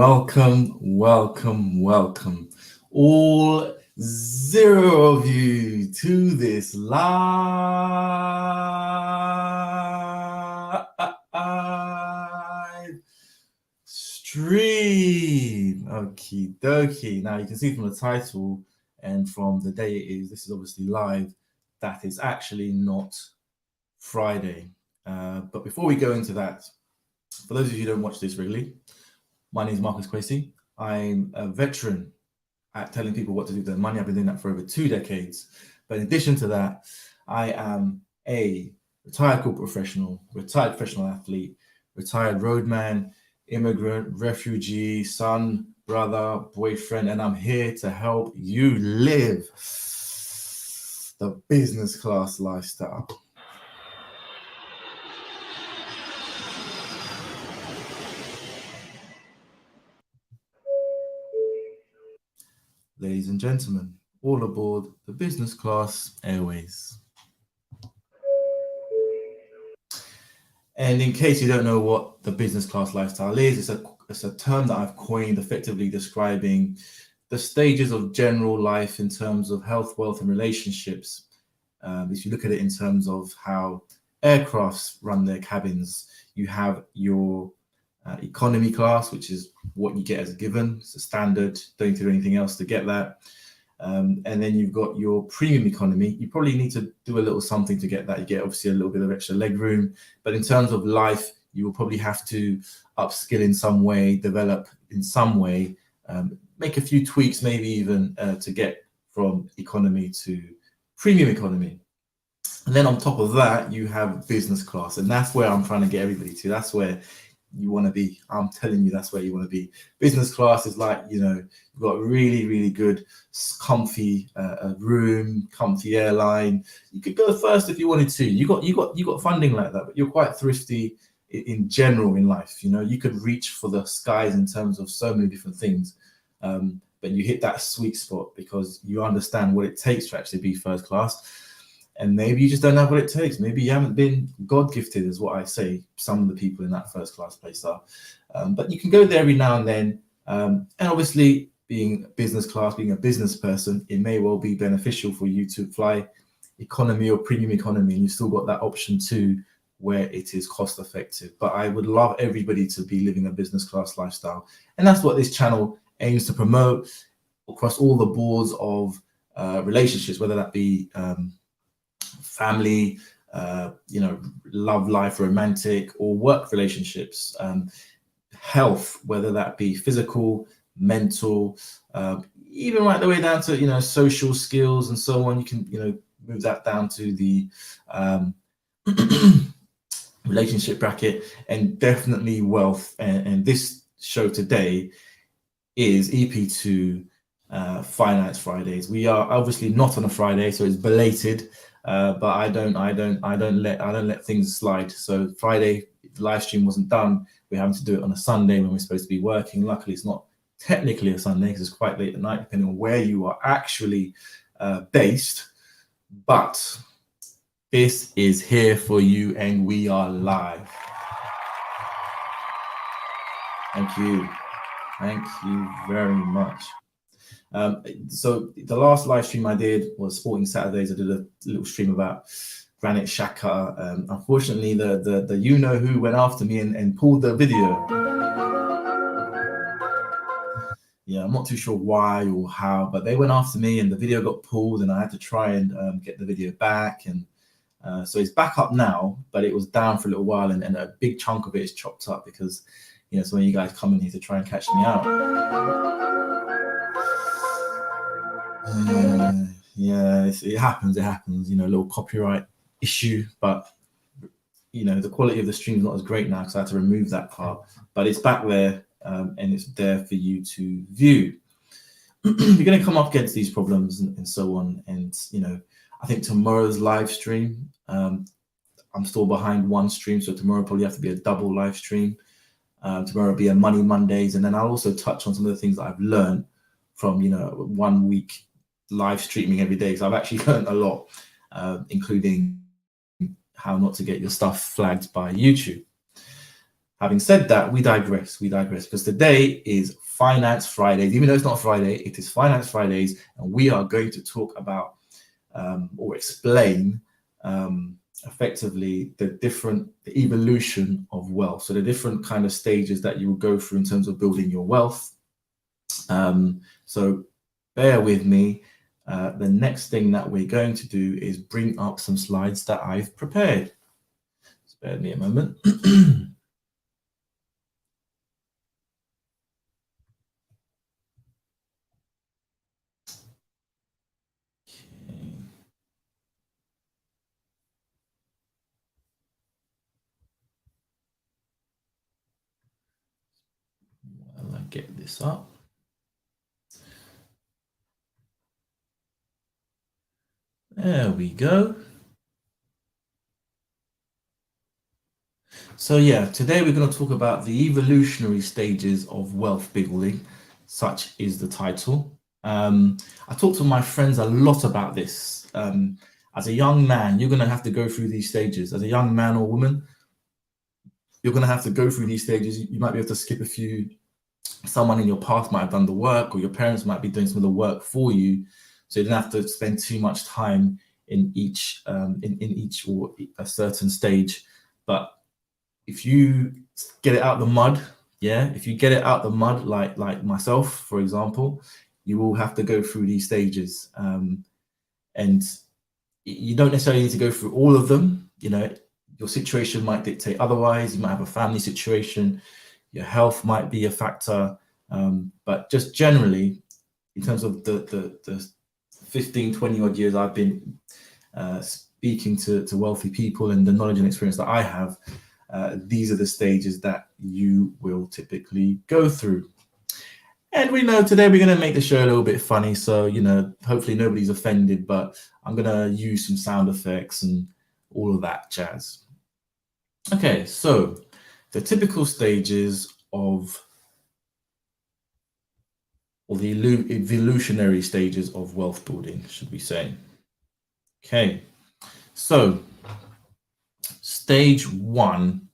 Welcome, all zero of you to this live stream. Okie dokie. Now you can see from the title and from the day it is, this is obviously live, that is actually not Friday. But before we go into that, for those of you who don't watch this regularly, my name is Marcus Kwesi. I'm a veteran at telling people what to do with their money. I've been doing that for over 2 decades. But in addition to that, I am a retired corporate professional, retired professional athlete, retired roadman, immigrant, refugee, son, brother, boyfriend, and I'm here to help you live the business class lifestyle. Ladies and gentlemen, all aboard the business class airways. And in case you don't know what the business class lifestyle is, it's a term that I've coined effectively describing the stages of general life in terms of health, wealth, and relationships. If you look at it in terms of how aircrafts run their cabins, you have your economy class, which is what you get as a given. It's a standard, don't do anything else to get that. And then you've got your premium economy. You probably need to do a little something to get that. You get obviously a little bit of extra leg room, but in terms of life, you will probably have to upskill in some way, develop in some way, make a few tweaks, maybe even to get from economy to premium economy. And then on top of that, you have business class, and that's where I'm trying to get everybody to. That's where you want to be. I'm telling you, that's where you want to be. Business class is like, you've got a really, really good, comfy room, comfy airline. You could go first if you wanted to. You got funding like that, but you're quite thrifty in general in life. You could reach for the skies in terms of so many different things, but you hit that sweet spot because you understand what it takes to actually be first class. And maybe you just don't have what it takes. Maybe you haven't been God gifted, is what I say. Some of the people in that first class place are. But you can go there every now and then. And obviously, being business class, being a business person, it may well be beneficial for you to fly economy or premium economy. And you've still got that option too, where it is cost effective. But I would love everybody to be living a business class lifestyle. And that's what this channel aims to promote across all the boards of relationships, whether that be family, love life, romantic or work relationships, health, whether that be physical, mental, even right the way down to, social skills and so on. You can, move that down to the relationship bracket, and definitely wealth. And this show today is EP2 Finance Fridays. We are obviously not on a Friday, so it's belated. But I don't let things slide. So Friday, if the live stream wasn't done, we're having to do it on a Sunday when we're supposed to be working. Luckily, it's not technically a Sunday because it's quite late at night, depending on where you are actually based. But this is here for you, and we are live. Thank you very much. So the last live stream I did was Sporting Saturdays. I did a little stream about Granit Xhaka. Unfortunately, the you-know-who went after me and pulled the video. Yeah, I'm not too sure why or how, but they went after me and the video got pulled, and I had to try and get the video back. And so it's back up now, but it was down for a little while, and a big chunk of it is chopped up because some of you guys come in here to try and catch me out. It happens, a little copyright issue, but the quality of the stream is not as great now because I had to remove that part, but it's back there, and it's there for you to view. You're going to come up against these problems and so on, and I think tomorrow's live stream, I'm still behind one stream, so tomorrow probably have to be a double live stream. Tomorrow will be a Money Mondays, and then I'll also touch on some of the things that I've learned from 1 week live streaming every day. So I've actually learned a lot, including how not to get your stuff flagged by YouTube. having said that, we digress because today is Finance Fridays. Even though it's not Friday, it is Finance Fridays, and we are going to talk about or explain effectively the evolution of wealth. So the different kind of stages that you will go through in terms of building your wealth. So bear with me. The next thing that we're going to do is bring up some slides that I've prepared. Spare me a moment. While I get this up. There we go. So yeah, today we're going to talk about the evolutionary stages of wealth building, such is the title. I talk to my friends a lot about this. As a young man, you're going to have to go through these stages. As a young man or woman, you're going to have to go through these stages. You might be able to skip a few. Someone in your past might have done the work, or your parents might be doing some of the work for you, so you don't have to spend too much time in each or a certain stage. But if you get it out the mud, if you get it out the mud, like myself, for example, you will have to go through these stages, and you don't necessarily need to go through all of them. Your situation might dictate otherwise. You might have a family situation, your health might be a factor, but just generally, in terms of the 15, 20 odd years I've been speaking to wealthy people and the knowledge and experience that I have, these are the stages that you will typically go through. And we know today we're going to make the show a little bit funny, so hopefully nobody's offended, but I'm going to use some sound effects and all of that jazz. Okay, so the typical stages of, or the evolutionary stages of wealth building, should we say. Okay, so stage one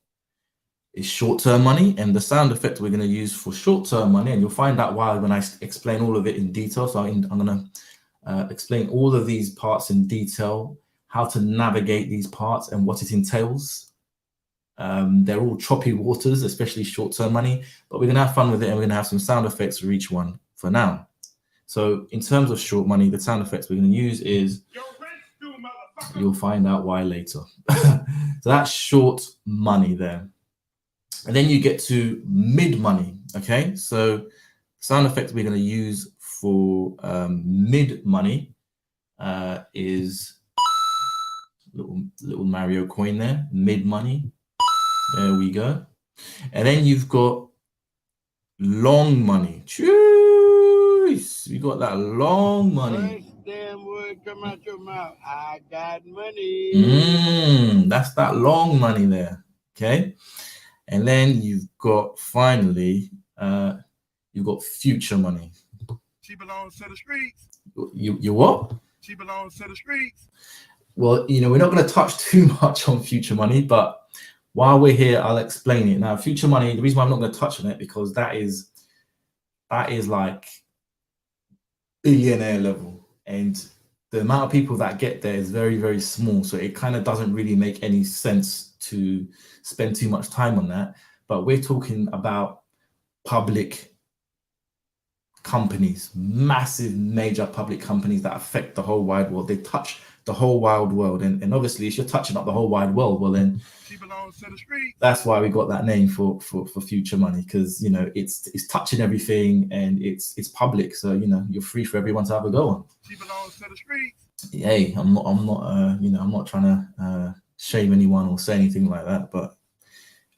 is short-term money, and the sound effect we're going to use for short-term money, and you'll find out why when I explain all of it in detail. So I'm going to explain all of these parts in detail, how to navigate these parts and what it entails. They're all choppy waters, especially short-term money, but we're going to have fun with it, and we're going to have some sound effects for each one for now. So in terms of short money, the sound effects we're going to use is, you'll find out why later. So that's short money there. And then you get to mid money. Okay, so sound effects we're going to use for mid money is little Mario coin there, mid money. There we go. And then you've got long money. Choose. You got that long money. First damn word come out your mouth. I got money. That's that long money there. Okay. And then you've got finally, you've got future money. She belongs to the streets. You what? She belongs to the streets. Well, we're not going to touch too much on future money, but while we're here, I'll explain it. Now, future money, the reason why I'm not going to touch on it, because that is like billionaire level, and the amount of people that get there is very, very small. So it kind of doesn't really make any sense to spend too much time on that. But we're talking about public companies, massive, major public companies that affect the whole wide world. They touch the whole wide world, and obviously, if you're touching up the whole wide world, well then she belongs to the street. That's why we got that name for future money, because it's touching everything, and it's public, so you're free for everyone to have a go on. She belongs to the streets. Hey, I'm not trying to shame anyone or say anything like that, but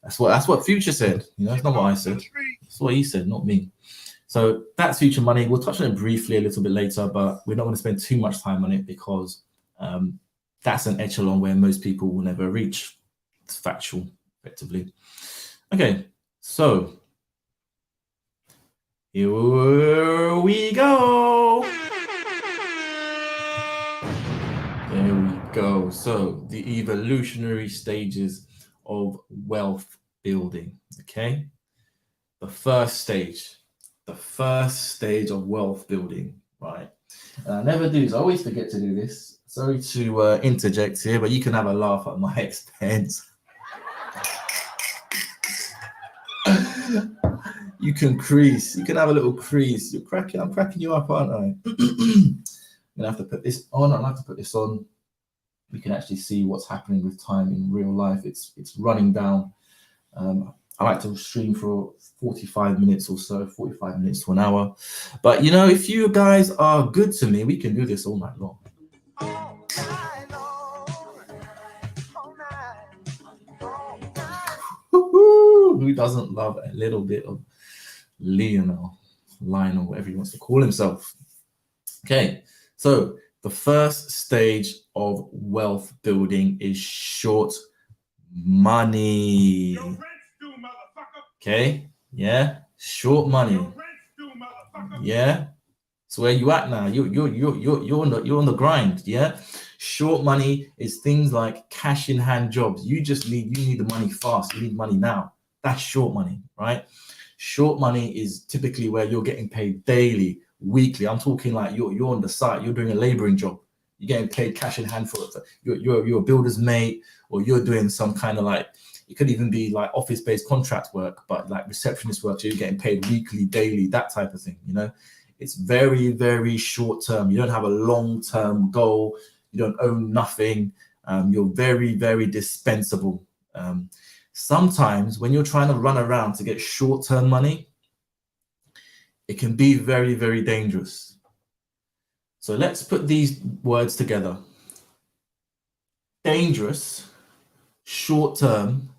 that's what Future said. It's not what I said. That's what he said, not me. So that's future money. We'll touch on it briefly a little bit later, but we're not going to spend too much time on it because that's an echelon where most people will never reach. It's factual, effectively. Okay, so here we go. There we go. So the evolutionary stages of wealth building. Okay, the first stage of wealth building, right? And I never do this. I always forget to do this. Sorry to interject here, but you can have a laugh at my expense. You can crease. You can have a little crease. You're cracking. I'm cracking you up, aren't I? I'm gonna have to put this on. I'll have to put this on. We can actually see what's happening with time in real life. It's running down. I like to stream for 45 minutes or so, 45 minutes to an hour. But you know, if you guys are good to me, we can do this all night long. Who doesn't love a little bit of Lionel, whatever he wants to call himself? Okay, so the first stage of wealth building is short money. Okay, yeah, short money. Yeah, so where you at now? You're on the grind. Yeah, short money is things like cash in hand jobs. You need the money fast. You need money now. That's short money, right? Short money is typically where you're getting paid daily, weekly. I'm talking like you're on the site. You're doing a laboring job. You're getting paid cash in hand for it. You're a builder's mate, or you're doing some kind of like, it could even be like office-based contract work, but like receptionist work. So you're getting paid weekly, daily, that type of thing. You know, it's very, very short term. You don't have a long-term goal. You don't own nothing. You're very, very dispensable. Sometimes when you're trying to run around to get short-term money, it can be very, very dangerous. So let's put these words together. Dangerous, short-term,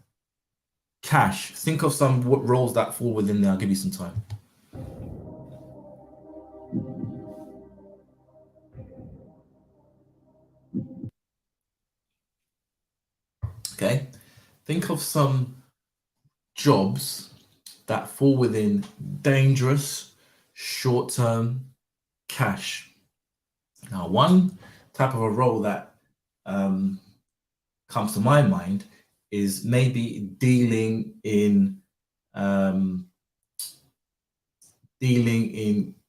cash. Think of some roles that fall within there. I'll give you some time. Okay. Think of some jobs that fall within dangerous, short-term, cash. Now, one type of a role that comes to my mind is maybe dealing in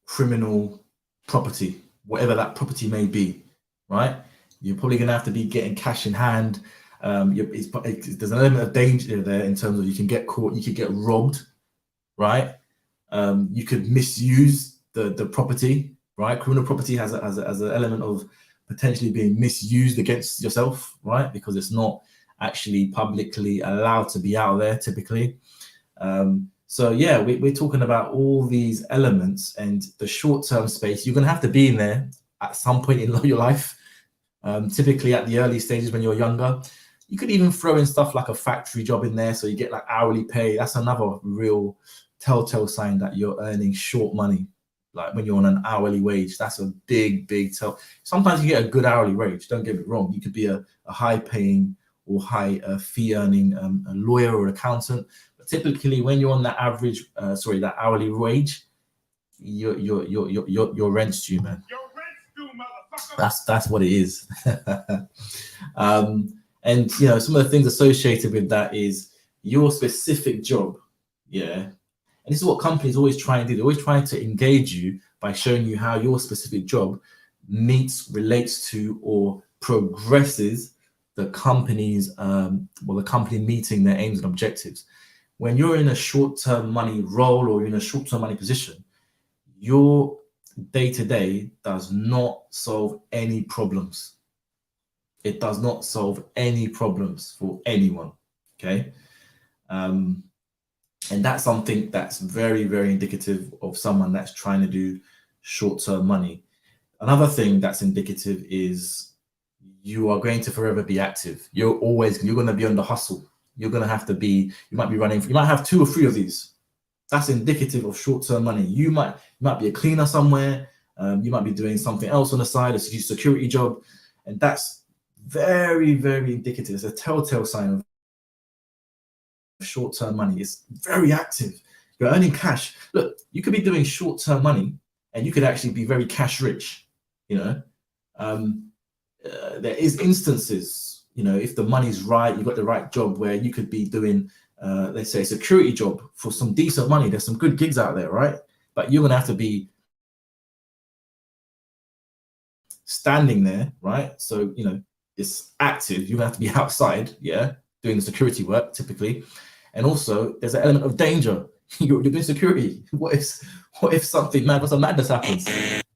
criminal property, whatever that property may be, right? You're probably going to have to be getting cash in hand. There's an element of danger there in terms of you can get caught, you could get robbed, right? You could misuse the property, right? Criminal property has an element of potentially being misused against yourself, right? Because it's not actually publicly allowed to be out there typically. So yeah, we're talking about all these elements, and the short-term space, you're going to have to be in there at some point in your life. Typically at the early stages when you're younger. You could even throw in stuff like a factory job in there, so you get like hourly pay. That's another real telltale sign that you're earning short money. Like when you're on an hourly wage, that's a big tell. Sometimes you get a good hourly wage, don't get me wrong. You could be a high paying or high fee earning a lawyer or accountant. But typically when you're on that average, that hourly wage, your rent's due, man. That's what it is. And you know, some of the things associated with that is your specific job. Yeah. And this is what companies always try and do. They're always trying to engage you by showing you how your specific job relates to, or progresses the company's, the company meeting their aims and objectives. When you're in a short-term money role or in a short-term money position, your day-to-day does not solve any problems. It does not solve any problems for anyone. Okay. And that's something that's very, very indicative of someone that's trying to do short-term money. Another thing that's indicative is you are going to forever be active. You're going to be on the hustle. You're going to have to be, you might have 2 or 3 of these. That's indicative of short-term money. You might be a cleaner somewhere. You might be doing something else on the side, a security job. And that's very, very indicative. It's a telltale sign of short-term money. It's very active. You're earning cash. Look, you could be doing short-term money and you could actually be very cash rich. You know, there is instances, you know, if the money's right, you've got the right job, where you could be doing let's say, a security job for some decent money. There's some good gigs out there, right? But you're gonna have to be standing there, right? So, you know, it's active. You're gonna have to be outside, yeah, doing the security work typically. And also there's an element of danger. You're doing security. What if something mad, what's a madness happens?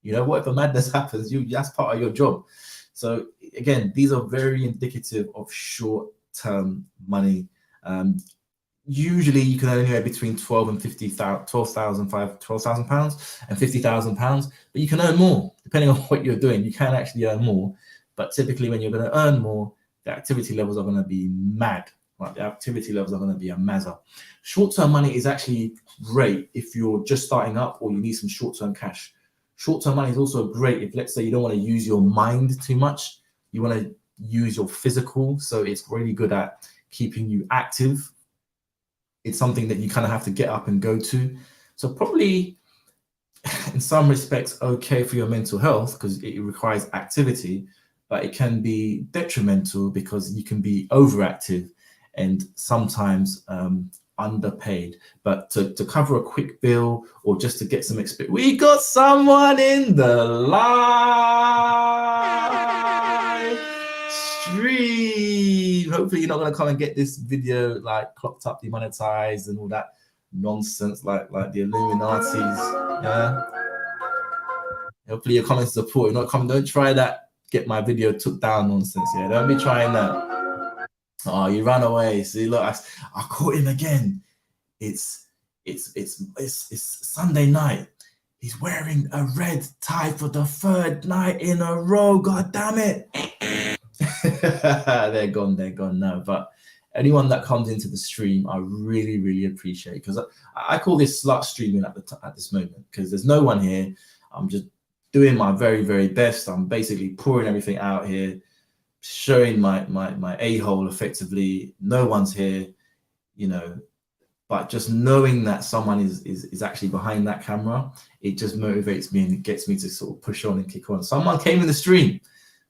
You know, what if a madness happens? That's part of your job. So again, these are very indicative of short-term money. Usually you can earn anywhere between 12 and 50,000, 12,000 pounds and 50,000 pounds, but you can earn more depending on what you're doing. You can actually earn more, but typically when you're going to earn more, the activity levels are going to be mad. Right? The activity levels are going to be a mazza. Short-term money is actually great if you're just starting up or you need some short-term cash. Short-term money is also great if, let's say, you don't want to use your mind too much. You want to use your physical. So it's really good at keeping you active. It's something that you kind of have to get up and go to. So probably in some respects, okay for your mental health because it requires activity, but it can be detrimental because you can be overactive and sometimes underpaid. But to cover a quick bill or just to get some experience, we got someone in the live stream. Hopefully you're not going to come and get this video like clocked up, demonetized and all that nonsense like the Illuminatis. Yeah, hopefully you're coming to support. You're not coming, don't try that get my video took down nonsense. Yeah, don't be trying that. Oh, you ran away. See, look, I caught him again. It's Sunday night. He's wearing a red tie for the third night in a row. God damn it. They're gone now. But anyone that comes into the stream, I really, really appreciate, because I call this slut streaming at this moment, because there's no one here. I'm just doing my very, very best. I'm basically pouring everything out here, showing my a-hole effectively. No one's here, you know, but just knowing that someone is actually behind that camera, it just motivates me and it gets me to sort of push on and kick on. Someone came in the stream.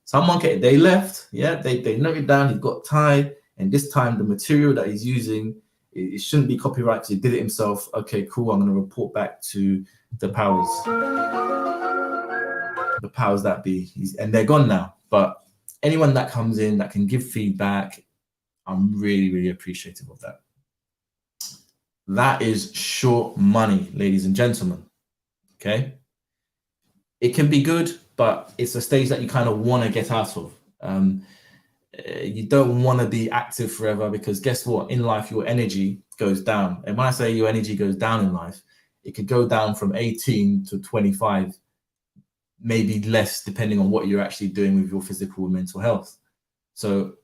Someone came, they left. Yeah, they noted down he got tied, and this time the material that he's using, it shouldn't be copyrighted. He did it himself. Okay, cool. I'm going to report back to the powers that be. And they're gone now. But anyone that comes in that can give feedback, I'm really, really appreciative of that. That is short money, ladies and gentlemen. Okay. It can be good, but it's a stage that you kind of want to get out of. You don't want to be active forever, because guess what? In life, your energy goes down. And when I say your energy goes down in life, it could go down from 18 to 25, maybe less, depending on what you're actually doing with your physical and mental health. So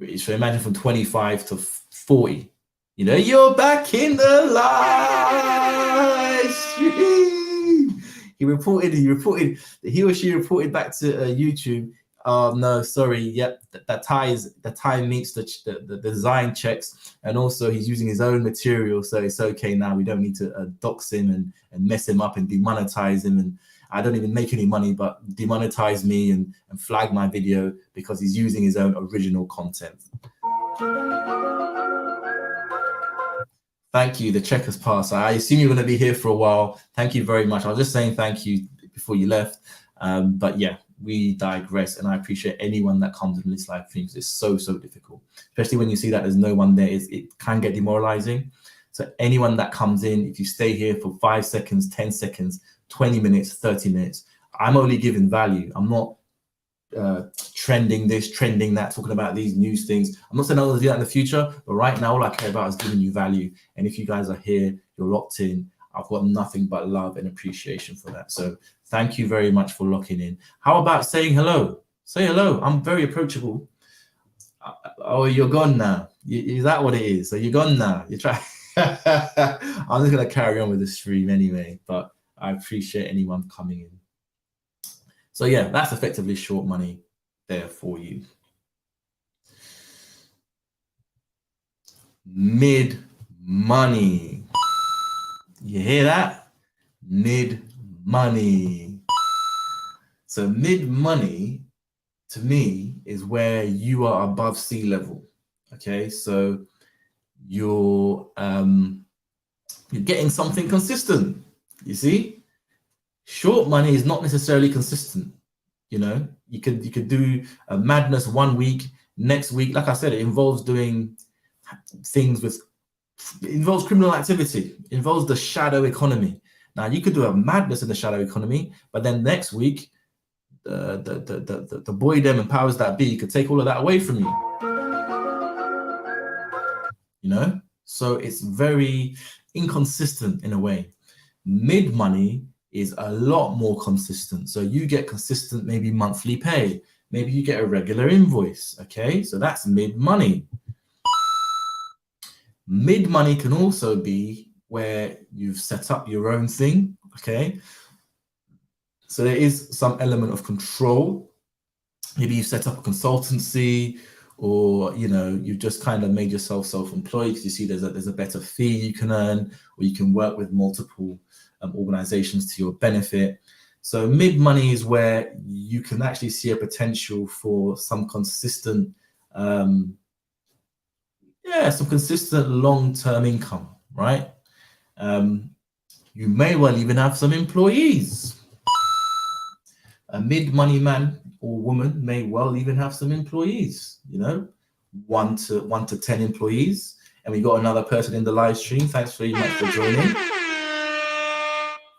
imagine from 25 to 40, you know, you're back in the live stream. He or she reported back to YouTube. Oh no, sorry. Yep, the tie meets the design checks, and also he's using his own material, so it's okay now. We don't need to dox him and mess him up and demonetize him. And I don't even make any money, but demonetize me and flag my video because he's using his own original content. Thank you. The check has passed. I assume you're going to be here for a while. Thank you very much. I was just saying thank you before you left. But yeah, we digress, and I appreciate anyone that comes in this live stream, because it's so difficult, especially when you see that there's no one there. It can get demoralizing. So anyone that comes in, if you stay here for 5 seconds, 10 seconds, 20 minutes, 30 minutes, I'm only giving value. I'm not trending this, trending that, talking about these news things. I'm not saying I'll do that in the future, but right now all I care about is giving you value. And if you guys are here, you're locked in, I've got nothing but love and appreciation for that. So thank you very much for locking in. How about saying hello? Say hello. I'm very approachable. Oh, you're gone now. Is that what it is? So you're gone now. You try. I'm just going to carry on with the stream anyway, but I appreciate anyone coming in. So yeah, that's effectively short money there for you. Mid money. You hear that? Mid money. So mid money to me is where you are above sea level. Okay, so you're getting something consistent. You see, short money is not necessarily consistent. You know, you could do a madness 1 week, next week, like I said, it involves doing things it involves criminal activity, it involves the shadow economy. Now you could do a madness in the shadow economy, but then next week, the boy them and powers that be could take all of that away from you. You know, so it's very inconsistent in a way. Mid money is a lot more consistent. So you get consistent, maybe monthly pay, maybe you get a regular invoice. Okay, so that's mid money. Mid money can also be where you've set up your own thing. Okay, so there is some element of control. Maybe you set up a consultancy, or you know, you've just kind of made yourself self-employed because you see there's a better fee you can earn, or you can work with multiple organizations to your benefit. So mid money is where you can actually see a potential for some consistent long-term income, right? You may well even have some employees. A mid-money man or woman may well even have some employees, you know, 1 to 10 employees. And we got another person in the live stream. Thanks very much for joining.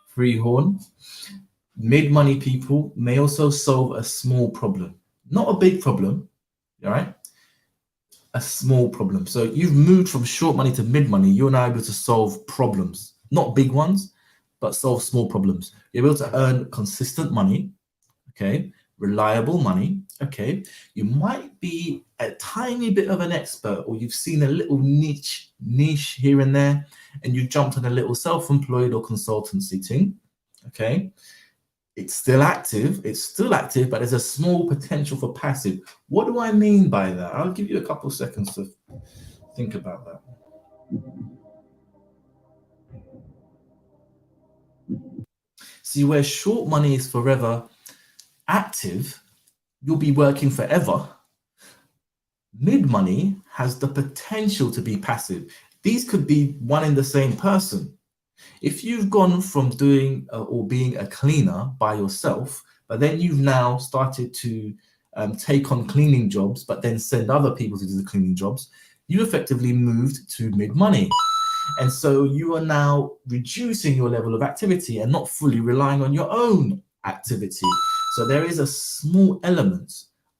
Free horn. Mid-money people may also solve a small problem, not a big problem, all right? A small problem. So you've moved from short money to mid money. You're now able to solve problems, not big ones, but solve small problems. You're able to earn consistent money, okay, reliable money, okay. You might be a tiny bit of an expert, or you've seen a little niche here and there, and you jumped on a little self-employed or consultancy thing, okay. It's still active, but there's a small potential for passive. What do I mean by that? I'll give you a couple of seconds to think about that. See, where short money is forever active, you'll be working forever. Mid money has the potential to be passive. These could be one and the same person. If you've gone from doing or being a cleaner by yourself, but then you've now started to take on cleaning jobs, but then send other people to do the cleaning jobs, you effectively moved to mid money. And so you are now reducing your level of activity and not fully relying on your own activity. So there is a small element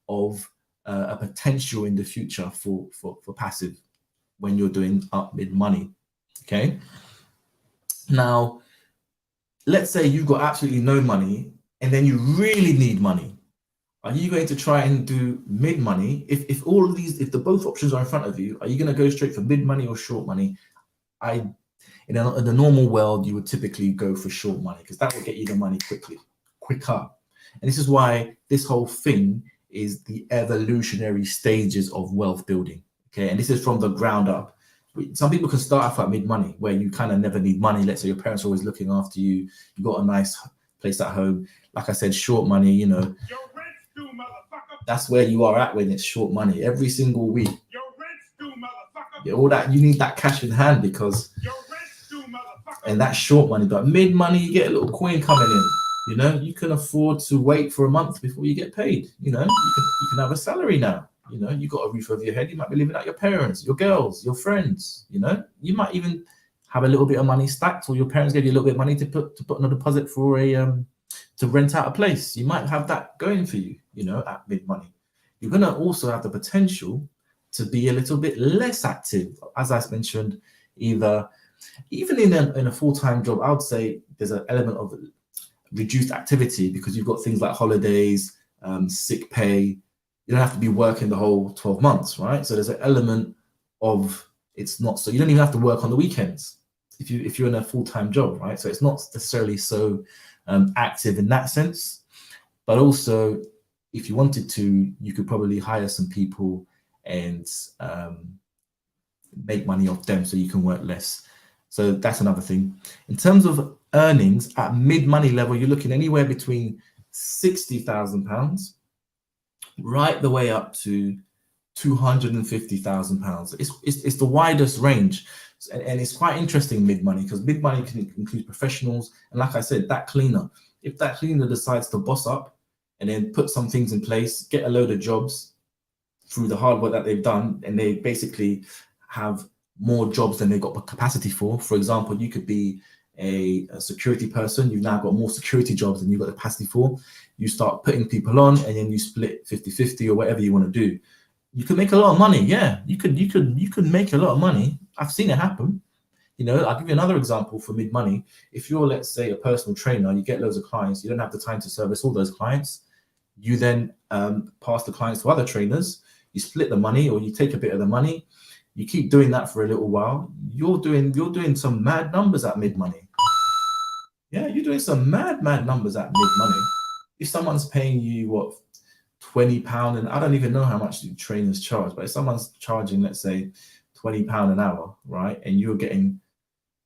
of a potential in the future for passive when you're doing up mid money. Okay. Now, let's say you've got absolutely no money and then you really need money. Are you going to try and do mid money? If all of these, if the both options are in front of you, are you going to go straight for mid money or short money? In the normal world, you would typically go for short money because that will get you the money quicker. And this is why this whole thing is the evolutionary stages of wealth building. Okay, and this is from the ground up. Some people can start off at mid money where you kind of never need money. Let's say your parents are always looking after you. You got a nice place at home. Like I said, short money, you know, that's where you are at when it's short money every single week. Yeah, all that, you need that cash in hand because, and that's short money. But mid money, you get a little coin coming in. You know, you can afford to wait for a month before you get paid. You know, you can have a salary now. You know, you got a roof over your head. You might be living at your parents, your girls, your friends. You know, you might even have a little bit of money stacked, or your parents gave you a little bit of money to put on a deposit for to rent out a place. You might have that going for you. You know, at mid money, you're gonna also have the potential to be a little bit less active, as I mentioned. Even in a full-time job, I would say there's an element of reduced activity because you've got things like holidays, sick pay. You don't have to be working the whole 12 months, right? So there's an element of, it's not, so you don't even have to work on the weekends if you're in a full-time job, right? So it's not necessarily so active in that sense, but also if you wanted to, you could probably hire some people and make money off them so you can work less. So that's another thing. In terms of earnings at mid-money level, you're looking anywhere between £60,000 right the way up to £250,000. It's the widest range, and it's quite interesting mid money, because mid money can include professionals, and like I said, that cleaner. If that cleaner decides to boss up and then put some things in place, get a load of jobs through the hard work that they've done, and they basically have more jobs than they've got capacity for. For example, you could be a security person. You've now got more security jobs than you've got the capacity for. You start putting people on, and then you split 50-50 or whatever you want to do. You can make a lot of money. Yeah, you could make a lot of money. I've seen it happen. You know, I'll give you another example for mid money. If you're, let's say, a personal trainer, you get loads of clients, you don't have the time to service all those clients. You then pass the clients to other trainers. You split the money, or you take a bit of the money. You keep doing that for a little while. You're doing some mad numbers at mid money. Yeah, you're doing some mad numbers at mid money. If someone's paying you what, £20, and I don't even know how much the trainers charge, but if someone's charging, let's say, £20 an hour, right, and you're getting,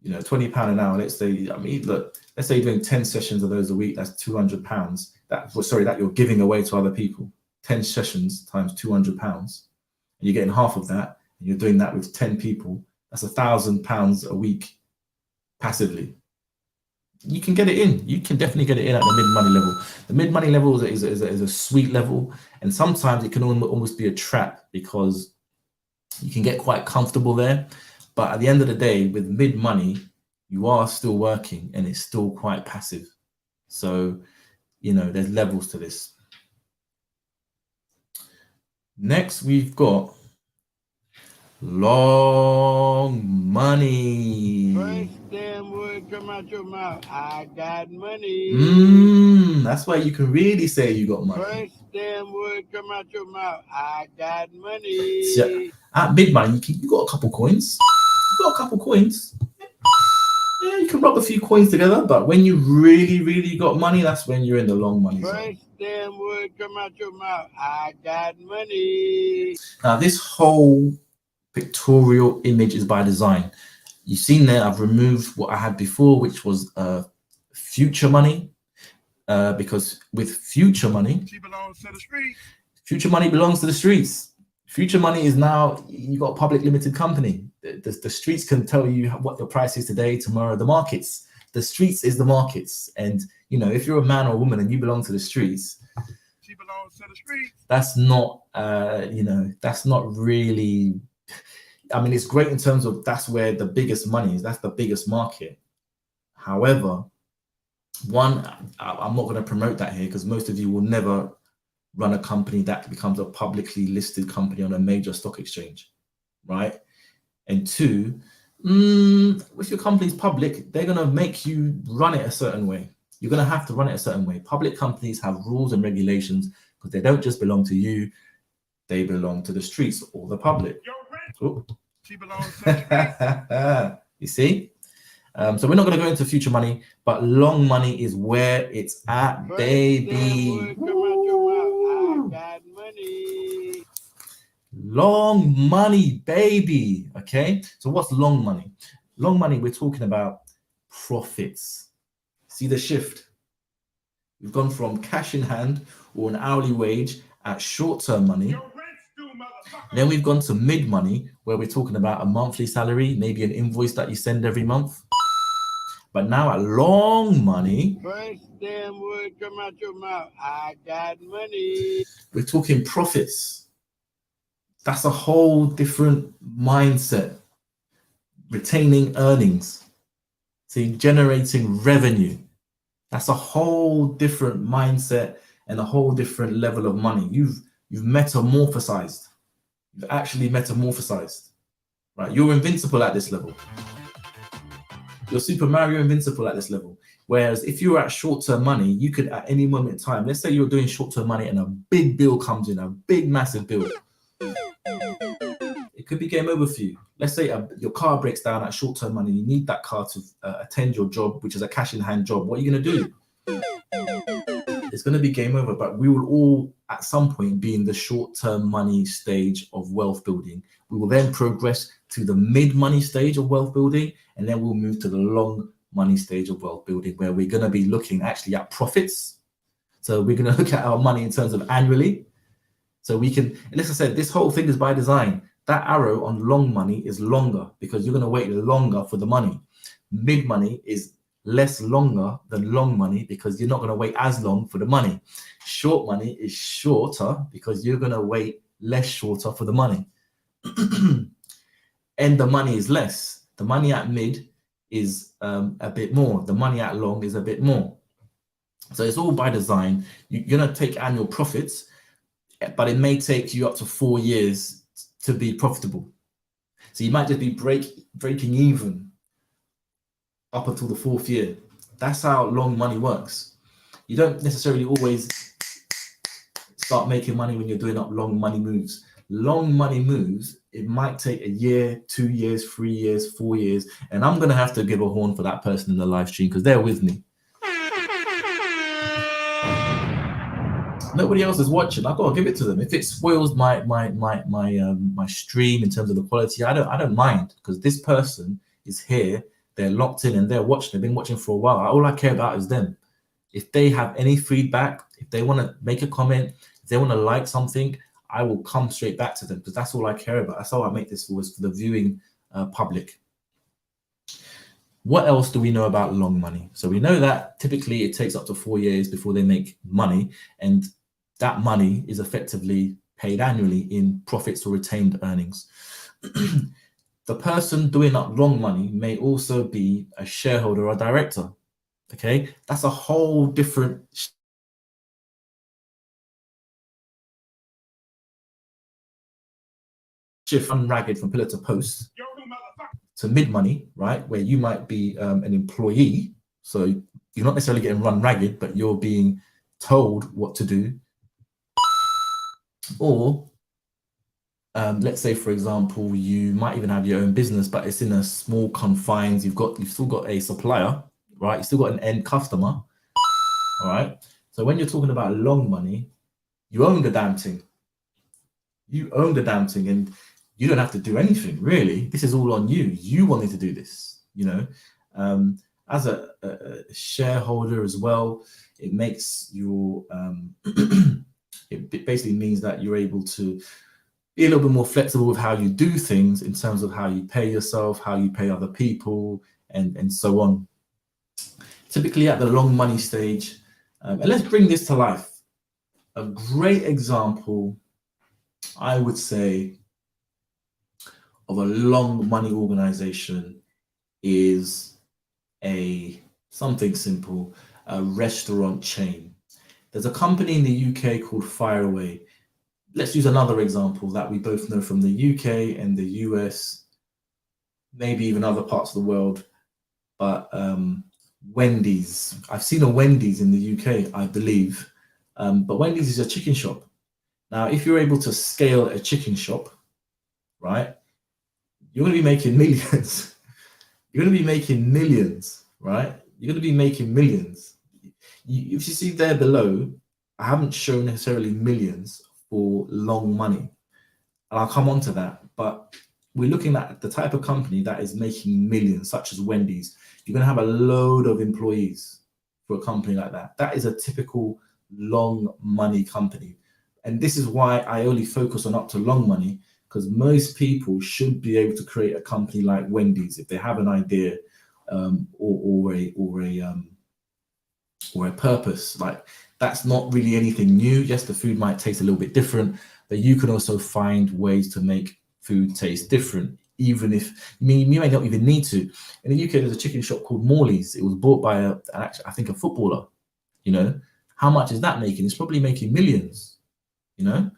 you know, £20 an hour, let's say, I mean, look, let's say you're doing 10 sessions of those a week, that's £200. That you're giving away to other people. 10 sessions times £200, and you're getting half of that, and you're doing that with 10 people. That's £1,000 a week passively. You can get it in. You can definitely get it in at the mid-money level. The mid-money level is a sweet level, and sometimes it can almost be a trap, because you can get quite comfortable there. But at the end of the day, with mid-money, you are still working, and it's still quite passive. So, you know, there's levels to this. Next, we've got long money. First damn word come out your mouth, I got money. That's why you can really say you got money. First damn word come out your mouth, I got money. So at mid money, you got a couple coins. Yeah, you can rub a few coins together, but when you really got money, that's when you're in the long money zone. First damn word come out your mouth, I got money. Now, this whole pictorial image is by design. You've seen there, I've removed what I had before, which was future money, because with future money, She belongs to the street. Future money belongs to the streets. Future money is now, you got a public limited company. The streets can tell you what your price is today, tomorrow, the markets. The streets is the markets. And, you know, if you're a man or a woman and you belong to the streets, she belongs to the streets. That's not, you know, that's not really, I mean, it's great in terms of that's where the biggest money is. That's the biggest market. However, one, I'm not going to promote that here, because most of you will never run a company that becomes a publicly listed company on a major stock exchange, right? And two, if your company's public, they're going to make you run it a certain way. You're going to have to run it a certain way. Public companies have rules and regulations, because they don't just belong to you, they belong to the streets or the public. She belongs to the streets. You see? So we're not going to go into future money, but long money is where it's at, First baby. damn word come out your mouth, I got money. Long money, baby. Okay, so what's long money? Long money, we're talking about profits. See the shift? We've gone from cash in hand or an hourly wage at short-term money. Then we've gone to mid money, where we're talking about a monthly salary, maybe an invoice that you send every month. But now at long money, First damn word come out your mouth, I got money. we're talking profits. That's a whole different mindset. Retaining earnings, see, generating revenue. That's a whole different mindset and a whole different level of money. You've metamorphosized. You've actually metamorphosized, right? You're invincible at this level. You're Super Mario invincible at this level. Whereas if you're at short-term money, you could at any moment in time, let's say you're doing short-term money and a big bill comes in, a big massive bill. It could be game over for you. Let's say your car breaks down at short-term money. You need that car to attend your job, which is a cash-in-hand job. What are you going to do? It's going to be game over. But we will all, at some point, be in the short-term money stage of wealth building. We will then progress to the mid-money stage of wealth building, and then we'll move to the long money stage of wealth building, where we're going to be looking actually at profits. So we're going to look at our money in terms of annually. So we can, and as I said, this whole thing is by design. That arrow on long money is longer because you're going to wait longer for the money. Mid money is less longer than long money because you're not going to wait as long for the money. Short money is shorter because you're going to wait less shorter for the money. And the money is less. The money at mid is a bit more. The money at long is a bit more. So it's all by design. You're going to take annual profits, but it may take you up to 4 years to be profitable. So you might just be breaking even up until the 4th year. That's how long money works. You don't necessarily always start making money when you're doing up long money moves. Long money moves, it might take a year, 2 years, 3 years, 4 years. And I'm going to have to give a horn for that person in the live stream because they're with me. Nobody else is watching. I've got to give it to them. If it spoils my stream in terms of the quality, I don't mind because this person is here. They're locked in and they're watching. They've been watching for a while. All I care about is them. If they have any feedback, if they want to make a comment, if they want to like something, I will come straight back to them because that's all I care about. That's how I make this for the viewing public. What else do we know about long money? So we know that typically it takes up to 4 years before they make money, and that money is effectively paid annually in profits or retained earnings. The person doing up long money may also be a shareholder or director. Okay, that's a whole different shift from ragged from pillar to post to mid money, right? Where you might be an employee. So you're not necessarily getting run ragged, but you're being told what to do. Or let's say, for example, you might even have your own business, but it's in a small confines. You've still got a supplier, right? You've still got an end customer. All right. So when you're talking about long money, you own the damn thing. You own the damn thing, and you don't have to do anything really. This is all on you. You wanted to do this, you know. As a shareholder as well, it makes your it basically means that you're able to be a little bit more flexible with how you do things in terms of how you pay yourself, how you pay other people, and so on. Typically at the long money stage, and let's bring this to life. A great example, I would say, of a long money organization is something simple, a restaurant chain. There's a company in the UK called Fireaway. Let's use another example that we both know from the UK and the US, maybe even other parts of the world, but Wendy's. I've seen a Wendy's in the UK, I believe, but Wendy's is a chicken shop. Now, if you're able to scale a chicken shop, right, you're going to be making millions. You're going to be making millions, right? You're going to be making millions. If you see there below, I haven't shown necessarily millions for long money, and I'll come on to that, but we're looking at the type of company that is making millions, such as Wendy's. You're going to have a load of employees for a company like that. That is a typical long money company. And this is why I only focus on up to long money, because most people should be able to create a company like Wendy's if they have an idea or a purpose. Like, that's not really anything new. Yes, the food might taste a little bit different, but you can also find ways to make food taste different, even if you may not even need to. In the UK, there's a chicken shop called Morley's. It was bought by I think a footballer. You know, how much is that making? It's probably making millions. You know,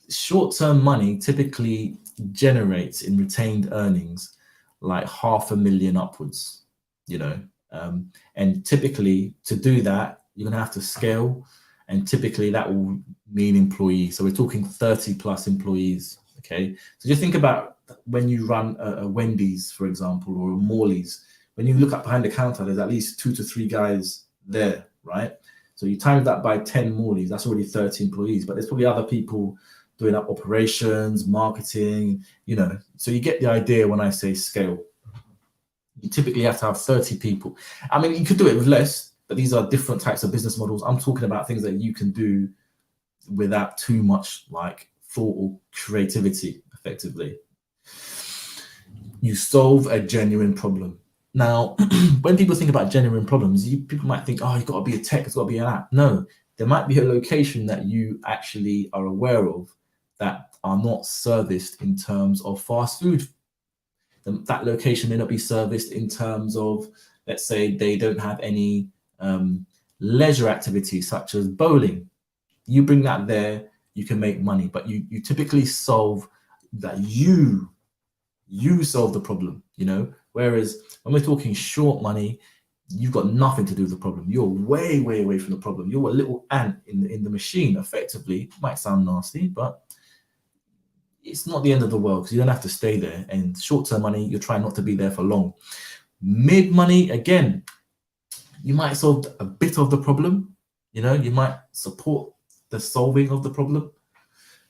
short-term money typically generates in retained earnings like $500,000 upwards. You know, and typically to do that, you're gonna have to scale, and typically that will mean employees. So we're talking 30 plus employees. Okay, so just think about when you run a Wendy's, for example, or a Morley's. When you look up behind the counter, there's at least 2 to 3 guys there, right? So you times that by 10 Morley's, that's already 30 employees. But there's probably other people doing up operations, marketing, you know. So you get the idea when I say scale. You typically have to have 30 people. I mean, you could do it with less, but these are different types of business models. I'm talking about things that you can do without too much like thought or creativity, effectively. You solve a genuine problem. Now, when people think about genuine problems, people might think, oh, you've got to be a tech, it's got to be an app. No, there might be a location that you actually are aware of that are not serviced in terms of fast food. That location may not be serviced in terms of, let's say, they don't have any leisure activities such as bowling. You bring that there, you can make money, but you typically solve that you solve the problem, you know. Whereas when we're talking short money, you've got nothing to do with the problem. You're way, way away from the problem. You're a little ant in the machine, effectively. It might sound nasty, but it's not the end of the world, because you don't have to stay there. And short-term money, you're trying not to be there for long. Mid money, again, you might solve a bit of the problem, you know, you might support the solving of the problem.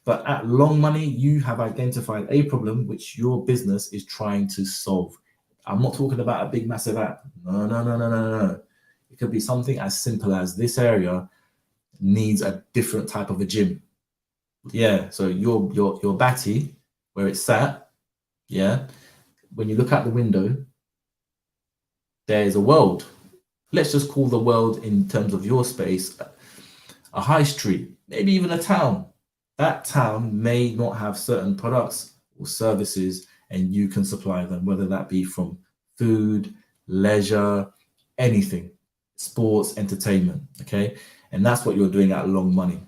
But at long money, you have identified a problem which your business is trying to solve. I'm not talking about a big, massive app. No. It could be something as simple as this area needs a different type of a gym. Yeah, so your batty, where it's sat, yeah, when you look out the window, there's a world. Let's just call the world, in terms of your space, a high street, maybe even a town. That town may not have certain products or services, and you can supply them, whether that be from food, leisure, anything, sports, entertainment, okay? And that's what you're doing at long money.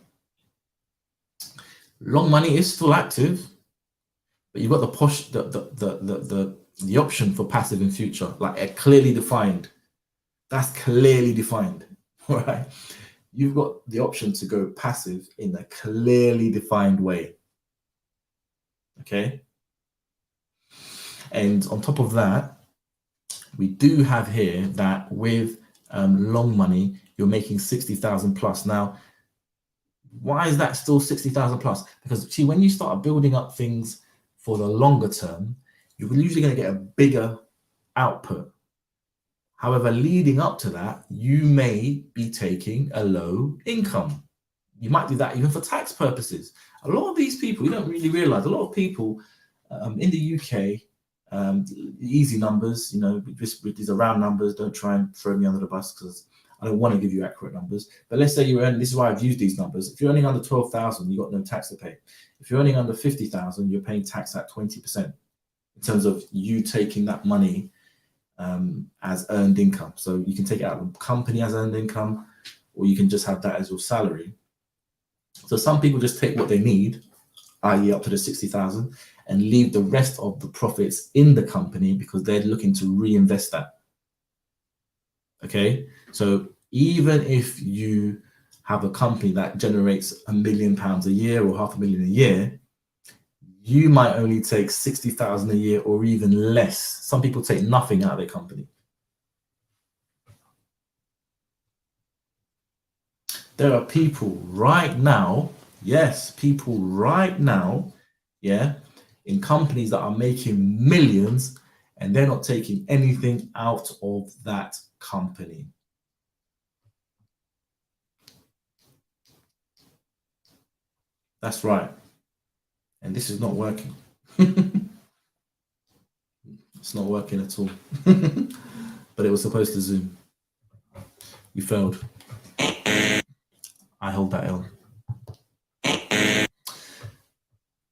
Long money is still active, but you've got the option for passive in future, like a clearly defined. That's clearly defined, all right? You've got the option to go passive in a clearly defined way, okay? And on top of that, we do have here that with long money, you're making 60,000 plus. Now, why is that still 60,000 plus? Because see, when you start building up things for the longer term, you're usually going to get a bigger output. However, leading up to that, you may be taking a low income. You might do that even for tax purposes. A lot of these people, you don't really realize, a lot of people in the UK, easy numbers, you know, these are round numbers, don't try and throw me under the bus, because I don't want to give you accurate numbers. But let's say you're earning, this is why I've used these numbers. If you're earning under 12,000, you've got no tax to pay. If you're earning under 50,000, you're paying tax at 20% in terms of you taking that money as earned income. So you can take it out of the company as earned income, or you can just have that as your salary. So some people just take what they need, i.e. up to the 60,000, and leave the rest of the profits in the company because they're looking to reinvest that. Okay, so even if you have a company that generates £1 million a year or £500,000 a year, you might only take 60,000 a year or even less. Some people take nothing out of their company. There are people right now, yes, people right now, yeah, in companies that are making millions, and they're not taking anything out of that company. That's right. And this is not working. It's not working at all. But it was supposed to zoom. You failed. I hold that L.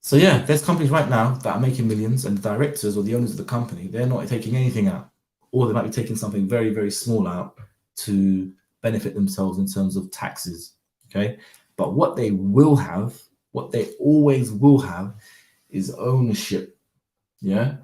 So yeah, there's companies right now that are making millions, and the directors or the owners of the company, they're not taking anything out, or they might be taking something very, very small out to benefit themselves in terms of taxes, okay? But what they will have, what they always will have, is ownership, yeah?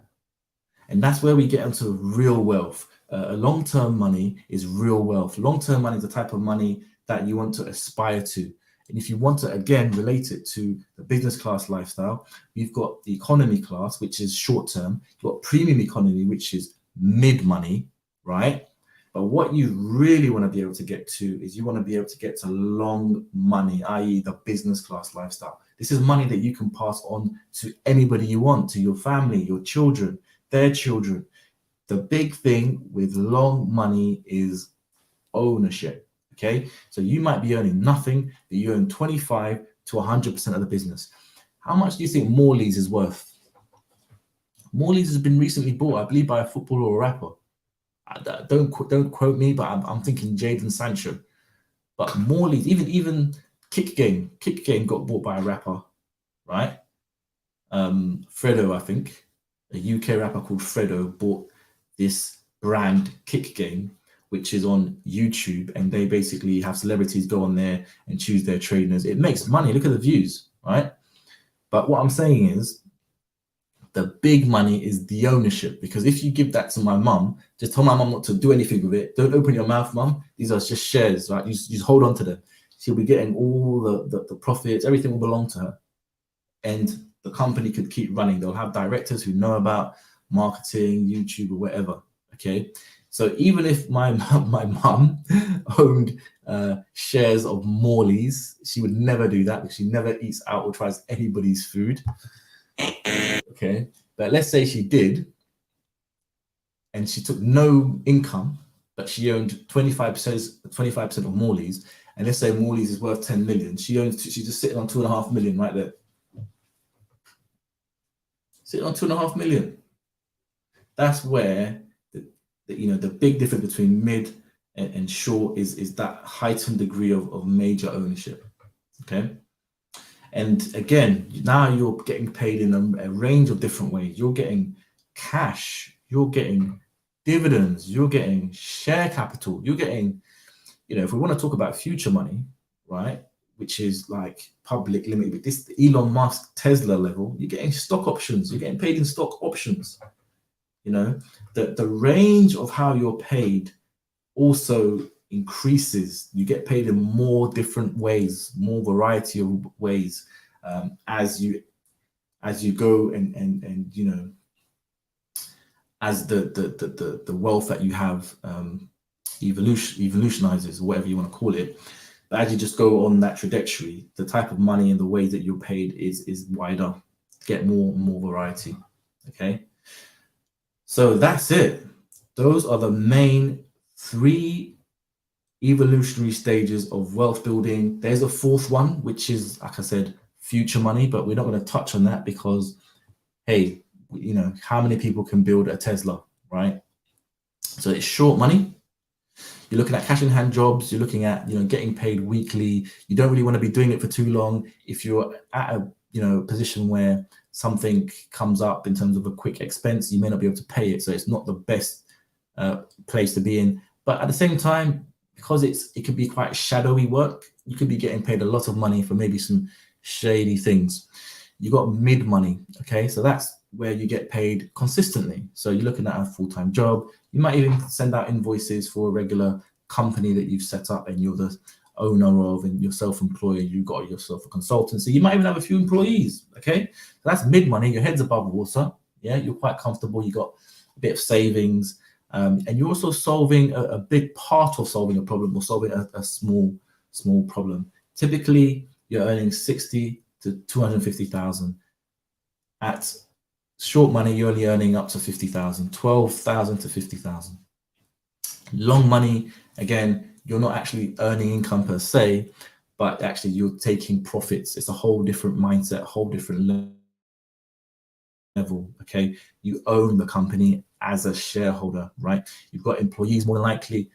And that's where we get into real wealth. Long-term money is real wealth. Long-term money is the type of money that you want to aspire to. And if you want to, again, relate it to the business class lifestyle, we've got the economy class, which is short-term. You've got premium economy, which is mid-money, right? But what you really want to be able to get to is you want to be able to get to long money, i.e. the business class lifestyle. This is money that you can pass on to anybody you want, to your family, your children, their children. The big thing with long money is ownership, okay? So you might be earning nothing, but you earn 25 to 100% of the business. How much do you think Morley's is worth? Morley's has been recently bought, I believe, by a footballer or a rapper. Don't quote me, but I'm thinking Jadon Sancho. But Morley's, even Kick Game got bought by a rapper, right? Fredo, I think, a UK rapper called Fredo bought this brand Kick Game, which is on YouTube, and they basically have celebrities go on there and choose their trainers. It makes money. Look at the views, right? But what I'm saying is, the big money is the ownership, because if you give that to my mum, just tell my mum not to do anything with it. Don't open your mouth, mum. These are just shares, right? You just hold on to them. She'll be getting all the profits. Everything will belong to her, and the company could keep running. They'll have directors who know about marketing, YouTube, or whatever. Okay, so even if my mum owned shares of Morley's, she would never do that because she never eats out or tries anybody's food. Okay, but let's say she did, and she took no income, but she owned 25% of Morley's, and let's say Morley's is worth 10 million. She's just sitting on 2.5 million right there. Sitting on 2.5 million. That's where the big difference between mid and short is that heightened degree of major ownership. Okay. And again, now you're getting paid in a range of different ways. You're getting cash, you're getting dividends, you're getting share capital, you're getting, if we want to talk about future money, right, which is like public limited, with this Elon Musk Tesla level, you're getting stock options, you're getting paid in stock options. The range of how you're paid also increases. You get paid in more different ways, more variety of ways, as you go and as the wealth that you have evolutionizes, or whatever you want to call it. But as you just go on that trajectory, the type of money and the way that you're paid is wider. Get more and more variety. Okay, so that's it. Those are the main 3 evolutionary stages of wealth building. There's a 4th one, which is, like I said, future money, but we're not going to touch on that because, hey, how many people can build a Tesla, right? So it's short money. You're looking at cash in hand jobs. You're looking at, getting paid weekly. You don't really want to be doing it for too long. If you're at a, position where something comes up in terms of a quick expense, you may not be able to pay it. So it's not the best place to be in. But at the same time, because it could be quite shadowy work, you could be getting paid a lot of money for maybe some shady things. You got mid money, okay? So that's where you get paid consistently. So you're looking at a full-time job. You might even send out invoices for a regular company that you've set up and you're the owner of, and you're self-employed, you've got yourself a consultancy. You might even have a few employees, okay? So that's mid money. Your head's above water. Yeah, you're quite comfortable. You got a bit of savings. And you're also solving a big part of solving a problem, or solving a small problem. Typically, you're earning 60 to 250,000. At short money, you're only earning up to 50,000, 12,000 to 50,000. Long money, again, you're not actually earning income per se, but actually you're taking profits. It's a whole different mindset, a whole different level. Okay, you own the company as a shareholder, right? You've got employees, more than likely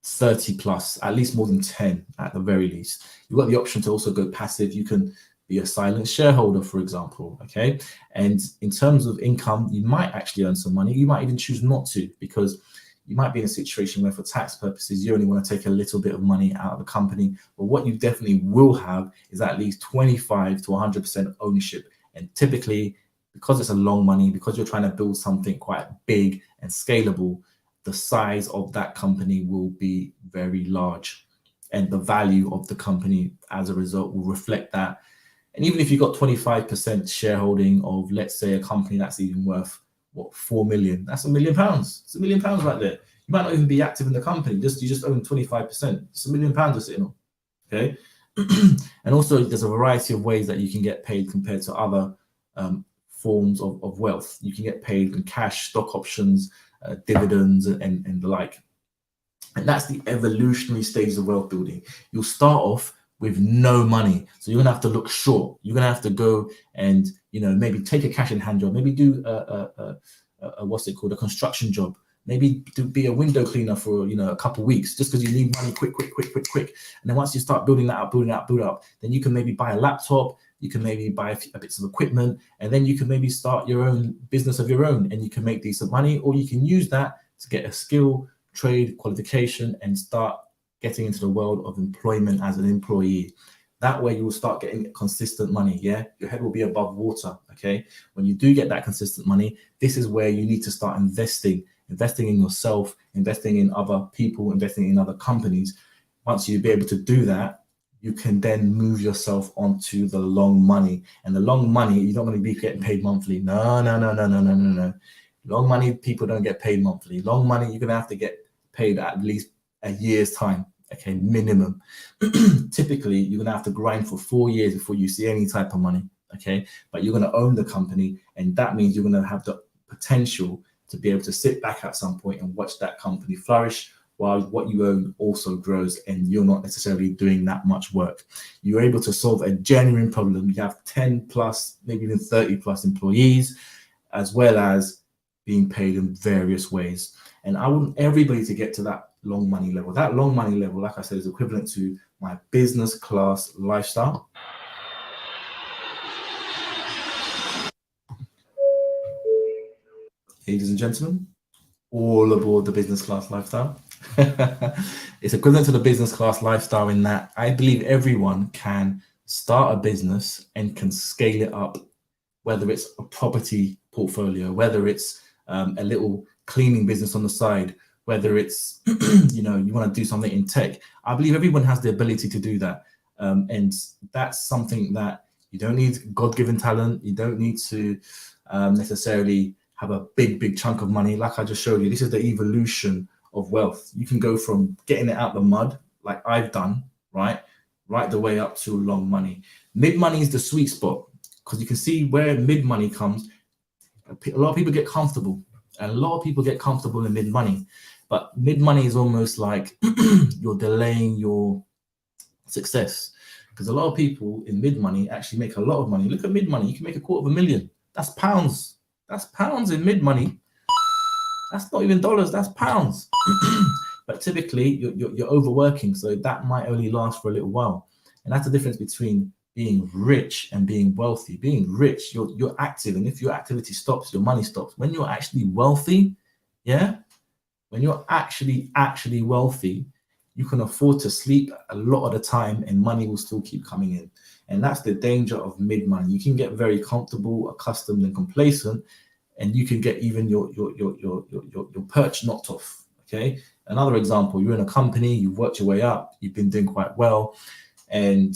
30 plus, at least more than 10 at the very least. You've got the option to also go passive. You can be a silent shareholder, for example. Okay, and in terms of income, you might actually earn some money. You might even choose not to, because you might be in a situation where, for tax purposes, you only want to take a little bit of money out of the company. But what you definitely will have is at least 25 to 100% ownership. And typically, because it's a long money, because you're trying to build something quite big and scalable, the size of that company will be very large, and the value of the company as a result will reflect that. And even if you've got 25% shareholding of, let's say, a company that's even worth, 4 million, that's £1 million. It's £1 million right there. You might not even be active in the company, you just own 25%. It's £1 million you're sitting on. Okay. And also, there's a variety of ways that you can get paid compared to other forms of wealth. You can get paid in cash, stock options, dividends, and the like. And that's the evolutionary stages of wealth building. You'll start off with no money. So you're gonna have to look short. You're gonna have to go and, you know, maybe take a cash in hand job, maybe do a what's it called, a construction job, maybe to be a window cleaner for, you know, a couple of weeks, just because you need money quick. And then once you start building that up, build up, then you can maybe buy a laptop, you can maybe buy a bits of equipment, and then you can maybe start your own business of your own, and you can make decent money, or you can use that to get a skill, trade, qualification, and start getting into the world of employment as an employee. That way you will start getting consistent money. Yeah, your head will be above water. Okay, when you do get that consistent money, this is where you need to start investing in yourself, investing in other people, investing in other companies. Once you be able to do that, you can then move yourself onto the long money. And the long money, you're not going to be getting paid monthly. No. Long money, people don't get paid monthly. Long money, you're going to have to get paid at least a year's time. Okay, minimum. Typically, you're going to have to grind for 4 years before you see any type of money. Okay, but you're going to own the company, and that means you're going to have the potential to be able to sit back at some point and watch that company flourish while what you own also grows, and you're not necessarily doing that much work. You're able to solve a genuine problem. You have 10 plus, maybe even 30 plus employees, as well as being paid in various ways. And I want everybody to get to that long money level. That long money level, like I said, is equivalent to my business class lifestyle. Ladies and gentlemen, all aboard the business class lifestyle. It's equivalent to the business class lifestyle in that I believe everyone can start a business and can scale it up, whether it's a property portfolio, whether it's a little cleaning business on the side, whether it's, you know, you want to do something in tech. I believe everyone has the ability to do that. And that's something that you don't need God-given talent. You don't need to necessarily have a big chunk of money. Like I just showed you, this is the evolution of wealth. You can go from getting it out the mud, like I've done, right the way up to long money. Mid money is the sweet spot, because you can see where mid money comes. A lot of people get comfortable, and a lot of people get comfortable in mid money. But mid money is almost like you're delaying your success, because a lot of people in mid money actually make a lot of money. Look at mid money, you can make $250,000. That's pounds. That's pounds in mid money. That's not even dollars, that's pounds. But typically you're overworking, so that might only last for a little while. And that's the difference between being rich and being wealthy. Being rich, you're active, and if your activity stops, your money stops. When you're actually wealthy, yeah, when you're actually wealthy, you can afford to sleep a lot of the time and money will still keep coming in. And that's the danger of mid money. You can get very comfortable, accustomed, and complacent, and you can get even your perch knocked off. Okay. Another example: you're in a company, you've worked your way up, you've been doing quite well, and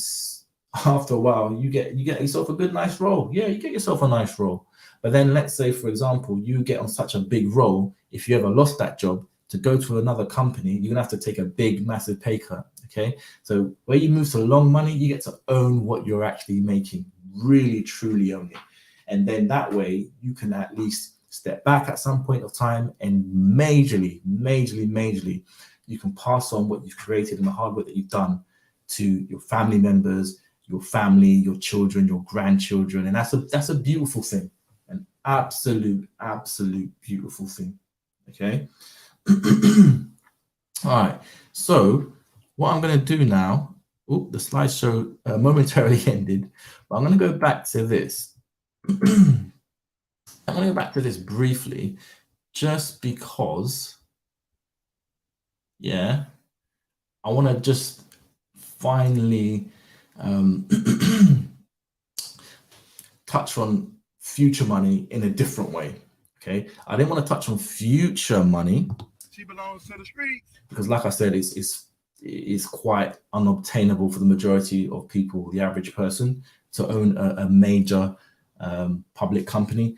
after a while, you get yourself a good, nice role. Yeah, you get yourself a nice role. But then let's say, for example, you get on such a big role, if you ever lost that job, to go to another company, you're gonna have to take a big, massive pay cut. Okay. So where you move to long money, you get to own what you're actually making, really, truly own it. And then that way you can at least step back at some point of time and majorly, you can pass on what you've created and the hard work that you've done to your family members, your family, your children, your grandchildren. And that's a beautiful thing, an absolute beautiful thing. Okay. All right. So what I'm going to do now, the slideshow momentarily ended, but I'm going to go back to this. I'm going to go back to this briefly, just because, yeah, I want to just finally touch on future money in a different way. Okay, I didn't want to touch on future money. She belongs to the streets. Because, like I said, it's quite unobtainable for the majority of people, the average person, to own a major public company.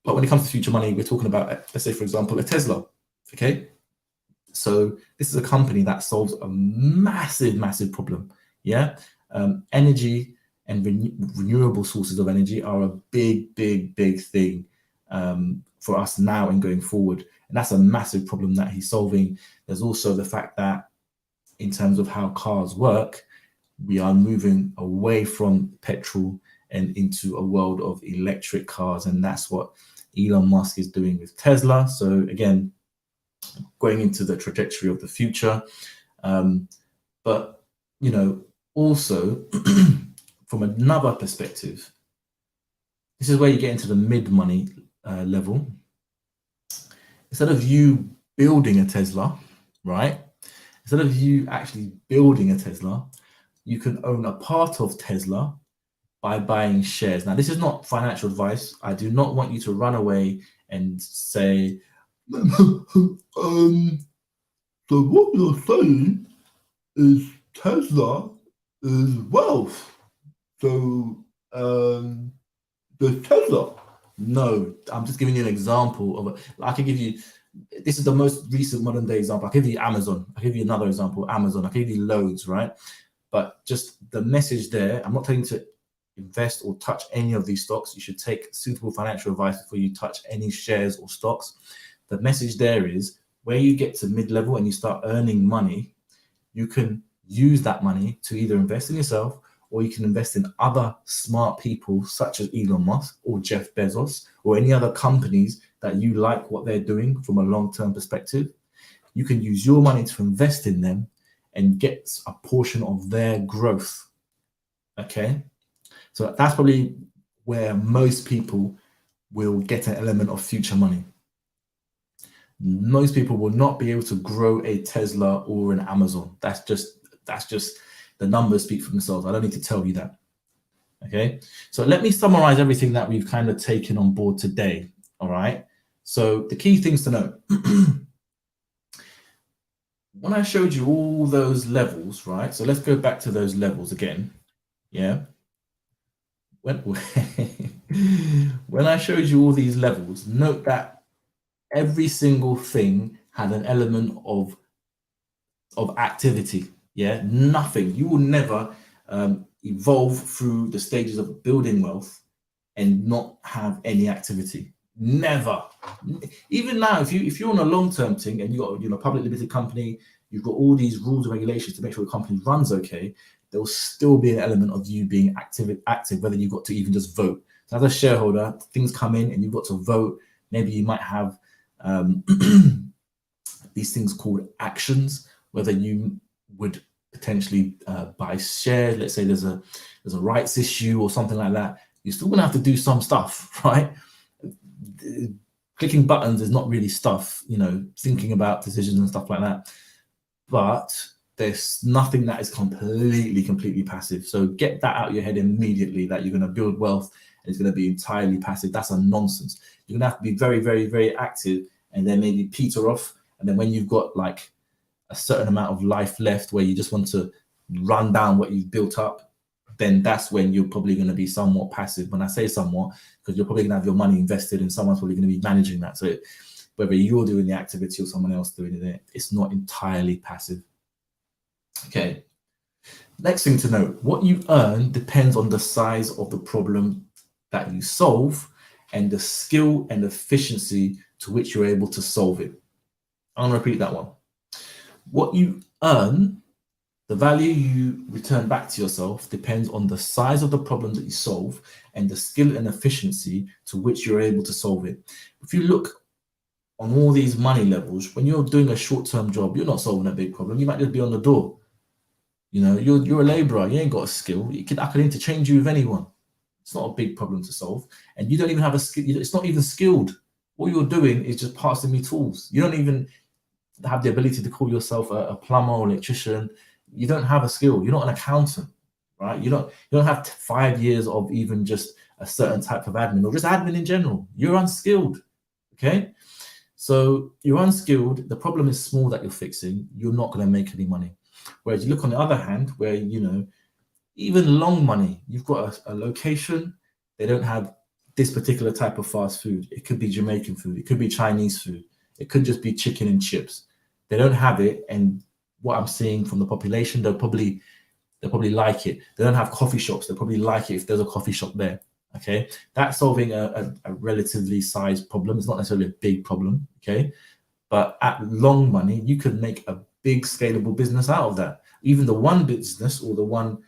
But when it comes to future money, we're talking about, let's say, for example, a Tesla. Okay, so this is a company that solves a massive problem. Yeah, energy and renewable sources of energy are a big thing for us now and going forward, and that's a massive problem that he's solving. There's also the fact that in terms of how cars work, we are moving away from petrol and into a world of electric cars. And that's what Elon Musk is doing with Tesla. So again, going into the trajectory of the future. But, you know, also from another perspective, this is where you get into the mid-money level. Instead of you building a Tesla, right? Instead of you actually building a Tesla, you can own a part of Tesla by buying shares. Now, this is not financial advice. I do not want you to run away and say, so what you're saying is Tesla is wealth. So there's Tesla. No, I'm just giving you an example of I can give you, this is the most recent modern day example. I'll give you Amazon. I'll give you another example, Amazon. I'll give you loads, right? But just the message there, I'm not telling you to invest or touch any of these stocks. You should take suitable financial advice before you touch any shares or stocks. The message there is where you get to mid-level and you start earning money, you can use that money to either invest in yourself or you can invest in other smart people such as Elon Musk or Jeff Bezos or any other companies that you like what they're doing from a long-term perspective. You can use your money to invest in them and get a portion of their growth. Okay, so that's probably where most people will get an element of future money. Most people will not be able to grow a Tesla or an Amazon. That's just the numbers speak for themselves. I don't need to tell you that. Okay, so let me summarize everything that we've kind of taken on board today. All right, so the key things to know. When I showed you all those levels, right? So let's go back to those levels again. Yeah. When I showed you all these levels, note that every single thing had an element of activity. Yeah, nothing. You will never evolve through the stages of building wealth and not have any activity. Never. Even now, if you're on a long-term thing and you got a public limited company, you've got all these rules and regulations to make sure the company runs okay, there will still be an element of you being active, whether you've got to even just vote. So as a shareholder, things come in and you've got to vote. Maybe you might have these things called actions, whether you would potentially buy shares. Let's say there's a rights issue or something like that. You're still gonna have to do some stuff, right? Clicking buttons is not really stuff, thinking about decisions and stuff like that. But there's nothing that is completely passive. So get that out of your head immediately that you're going to build wealth and it's going to be entirely passive. That's a nonsense. You're going to have to be very, very, very active and then maybe peter off. And then when you've got like a certain amount of life left where you just want to run down what you've built up, then that's when you're probably going to be somewhat passive. When I say somewhat, because you're probably going to have your money invested and someone's probably going to be managing that. So whether you're doing the activity or someone else doing it, it's not entirely passive. Okay. Next thing to note, what you earn depends on the size of the problem that you solve and the skill and efficiency to which you're able to solve it. I'll repeat that one. What you earn, the value you return back to yourself depends on the size of the problem that you solve and the skill and efficiency to which you're able to solve it. If you look on all these money levels, when you're doing a short-term job, you're not solving a big problem. You might just be on the door. You're a laborer. You ain't got a skill. I can interchange you with anyone. It's not a big problem to solve. And you don't even have a skill. It's not even skilled. All you're doing is just passing me tools. You don't even have the ability to call yourself a plumber or electrician. You don't have a skill. You're not an accountant, right? You don't have 5 years of even just a certain type of admin or just admin in general. You're unskilled, okay? So you're unskilled. The problem is small that you're fixing. You're not going to make any money. Whereas you look on the other hand, where, even long money, you've got a location, they don't have this particular type of fast food. It could be Jamaican food. It could be Chinese food. It could just be chicken and chips. They don't have it. And what I'm seeing from the population, they'll probably like it. They don't have coffee shops. They'll probably like it if there's a coffee shop there. Okay. That's solving a relatively sized problem. It's not necessarily a big problem. Okay. But at long money, you could make a big scalable business out of that. Even the one business or the one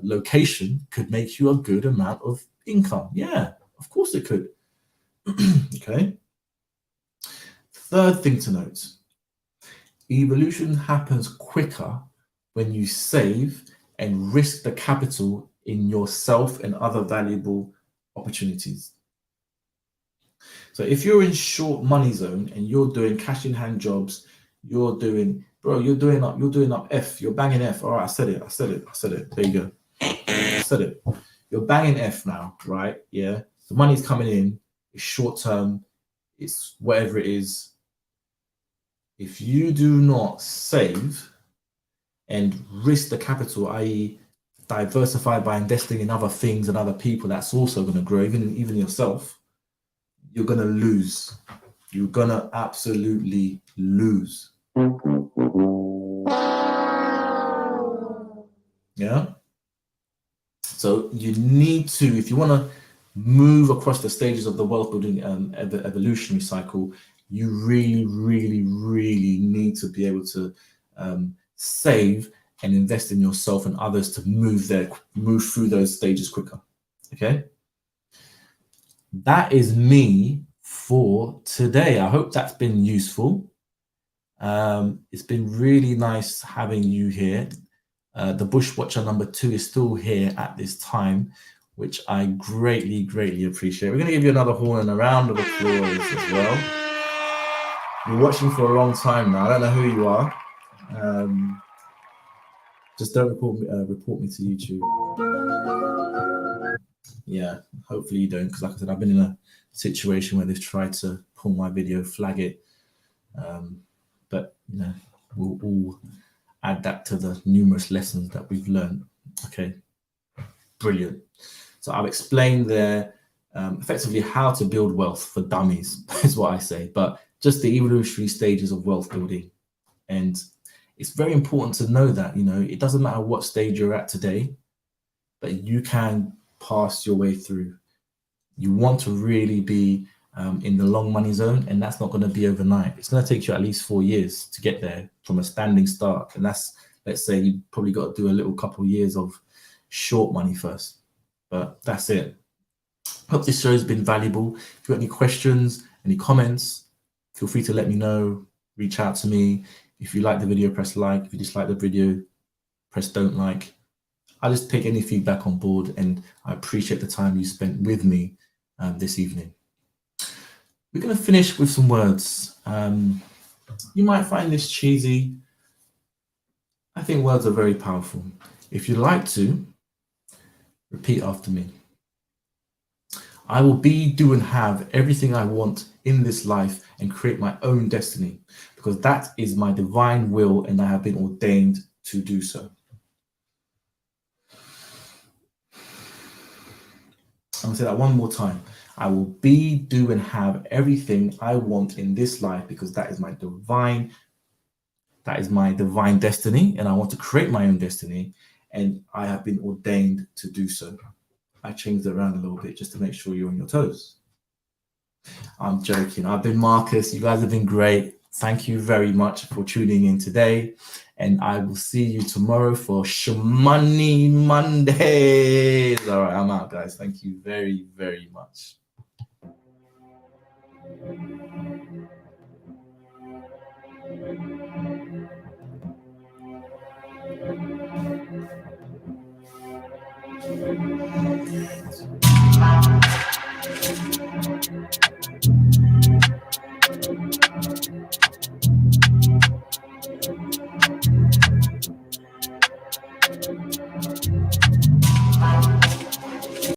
location could make you a good amount of income. Yeah, of course it could. Okay. Third thing to note, evolution happens quicker when you save and risk the capital in yourself and other valuable opportunities. So if you're in short money zone and you're doing cash in hand jobs, you're doing up F, you're banging F. All right, I said it. There you go. I said it. You're banging F now, right? Yeah. The money's coming in, it's short term, it's whatever it is. If you do not save and risk the capital, i.e., diversify by investing in other things and other people, that's also going to grow, even yourself, you're going to lose. You're going to absolutely lose. Yeah. So you need to, if you want to move across the stages of the wealth building evolutionary cycle, you really, really, really need to be able to save and invest in yourself and others to move through those stages quicker. Okay. That is me for today. I hope that's been useful. It's been really nice having you here. The Bushwatcher number 2 is still here at this time, which I greatly, greatly appreciate. We're going to give you another horn and a round of applause as well. You're watching for a long time now. I don't know who you are. Just don't report me to YouTube. Yeah, hopefully you don't, because like I said, I've been in a situation where they've tried to pull my video, flag it. But you know, we'll all add that to the numerous lessons that we've learned. Okay, brilliant. So I've explained there effectively how to build wealth for dummies, is what I say, but just the evolutionary stages of wealth building. And it's very important to know that, you know, it doesn't matter what stage you're at today, but you can pass your way through. You want to really be in the long money zone, and that's not going to be overnight. It's going to take you at least 4 years to get there from a standing start. And that's, let's say you probably got to do a little couple of years of short money first, but that's it. Hope this show has been valuable. If you've got any questions, any comments, feel free to let me know, reach out to me. If you like the video, press like. If you dislike the video, press don't like. I just take any feedback on board, and I appreciate the time you spent with me this evening. We're going to finish with some words. You might find this cheesy. I think words are very powerful. If you'd like to, repeat after me. I will be, do, and have everything I want in this life and create my own destiny, because that is my divine will and I have been ordained to do so. I'm going to say that one more time. I will be, do, and have everything I want in this life, because that is my divine destiny, and I want to create my own destiny, and I have been ordained to do so. I changed it around a little bit just to make sure you're on your toes. I'm joking. I've been Marcus. You guys have been great. Thank you very much for tuning in today. And I will see you tomorrow for Shmoney Mondays. All right, I'm out, guys. Thank you very, very much.